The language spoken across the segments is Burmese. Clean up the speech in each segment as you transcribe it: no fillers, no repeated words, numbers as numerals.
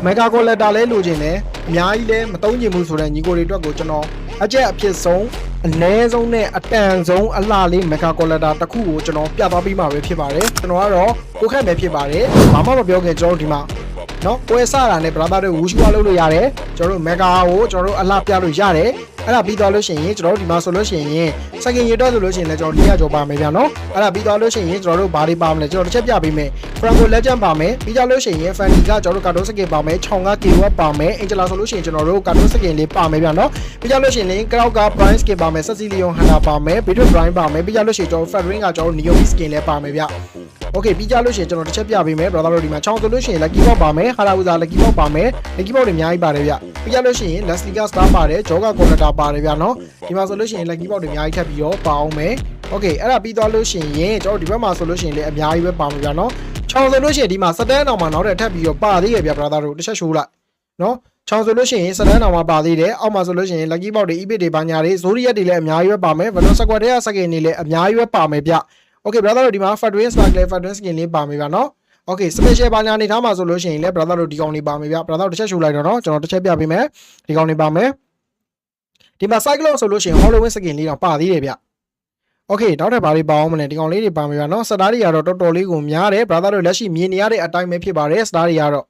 Mega Collector လဲလိုချင်တယ်အများကြီးလဲမသုံးချင်ဘူးဆိုတဲ့ညီကိုတွေအတွက်ကိုကျွန်တော်အကျက်အဖြစ်ဆုံးအနည်းဆုံးနဲ့အတန်ဆုံးအလှလေး Mega Collector တစ်ခုကိုကျွန်တော်ပြသွားပြီးမှပဲဖြစ်ပါတယ်ကျွန်တော်ကတော့ကိုခက်ပဲဖြစ်ပါတယ်ဘာမှမပြောခင်ကျွန်တော်ဒီမှာနော်ပွဲစတာနဲ့ brother တွေဝူရှူလုပ်လို့ရတယ်ကျွန်တော်တို့ Mega ကိုကျွန်တော်တို့အလှပြလို့ရတယ်အဲ့ဒါပြီးသွားလို့ရှိရင်ကျွန်တော်တို့ဒီမှာဆိုလို့ရှိရင်စကင်ရတော့ဆိုလို့ရှိရင်လည်းကျွန်တော်400ကျော်ပါမယ်ဗျာနော်အဲ့ဒါပြီးသွားလို့ရှိရင်ကျွန်တော်တို့ဘာတွေပါမလဲကျွန်တော်တစ်ချက်ပြပေးမယ် Franco Legend ပါမယ်ပြီးကြလို့ရှိရင် Fanny ကကျွန်တော်တို့ကာတိုစကင်ပါမယ်ချောင်းက KW ပါမယ် Angela ဆိုလို့ရှိရင်ကျွန်တော်တို့ကာတိုစကင်လေးပါမယ်ဗျာနော်ပြီးကြလို့ရှိရင် Crowd က Prime Skin ပါမယ် Cecilion Hunter ပါမယ် Beto Prime ပါမယ်ပြီးကြလို့ရှိရင်ကျွန်တော် Fedrin ကကျွန်တော် Neo Skin လည်းပါမယ်ဗျာOkay ပြီးကြလို့ရှိရင်ကျွန်တော်တစ်ချက်ပြပေးမယ် brother တို့ဒီမှာချောင်းဆိုလို့ရှိရင် Lucky Box ပါမယ် Harabuza Lucky Box ပါမယ် Lucky Box တွေအများကြီးပါတယ်ဗျပြီးကြလို့ရှိရင် Leslie Star ပါတယ် Joga Collector ပါတယ်ဗျာနော်ဒီမှာဆိုလို့ရှိရင် Lucky Box တွေအများကြီးထပ်ပြီးတော့ပါအောင်မယ် Okay အဲ့ဒါပြီးသွားလို့ရှိရင်ကျွန်တော်ဒီဘက်မှာဆိုလို့ရှိရင်လည်းအများကြီးပဲပါမှာဗျာနော်ချောင်းဆိုလို့ရှိရင်ဒီမှာစတန်းအောင်မှာနောက်ထပ်ပြီးတော့ပါသေးရဗျ brother တို့တစ်ချက်ရှိုးလိုက်နော်ချောင်းဆိုလို့ရှိရင်စတန်းအောင်မှာပါသေးတယ်အောက်မှာဆိုလို့ရှိရင် Lucky Box တွေ EBIT တွေဘာညာတွေ Zodiac တွေလည်းအများကြီးပဲပါမယ် Venom Squad တွေကစကင်တွေလည်းအများကြီးပဲပါမယ်ဗျOkay brother တို့ဒီမှာ Fedrin Sparkle Fedrin Skin လေးပါမယ်ဗျာနော်Okay special ဘာညာနေထားမှာဆိုလို့ရှိရင်လည်း brother တို့ဒီကောင်လေးပါမယ်ဗျ brother တို့တစ်ချက်ရှိုးလိုက်တော့နော်ကျွန်တော်တစ်ချက်ပြပေးမယ်ဒီကောင်လေးပါမယ်ဒီမှာ Cyclone ဆိုလို့ရှိရင် Halloween Skin လေးတော့ပါသေးတယ်ဗျOkay နောက်ထပ်ဘာတွေပါအောင်မလဲဒီကောင်လေးတွေပါမယ်ဗျာနော်စတားတွေကတော့တော်တော်လေးကိုများတယ် brother တို့လက်ရှိမြင်နေရတဲ့အတိုင်းပဲဖြစ်ပါတယ်စတားတွေကတော့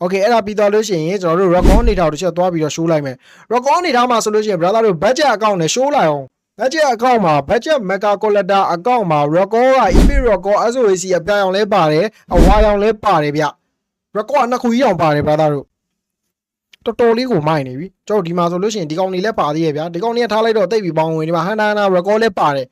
Okay အဲ့ဒါပြီးသွားလို့ရှိရင်ကျွန်တော်တို့ record အနေထားကိုတစ်ချက်သွားပြီးတော့ show လိုက်မယ် record အနေထားမှာဆိုလို့ရှိရင် brother တို့ budget account နဲ့ show လိုက်အောင် budget account မှာ budget Mega Collector account မှာ record က EB record SOAC အပြာရောင်လဲပါတယ်အဝါရောင်လဲပါတယ်ဗျ record ကနှစ်ခုကြီးအောင်ပါတယ် brother တို့တော်တော်လေးကိုမိုက်နေပြီကျွန်တော်ဒီမှာဆိုလို့ရှိရင်ဒီကောင်တွေလည်းပါသေးရဲ့ဗျာဒီကောင်တွေကထားလိုက်တော့တိတ်ပြီးပေါင်းဝင်ဒီမှာဟန်နာ record လည်းပါတယ်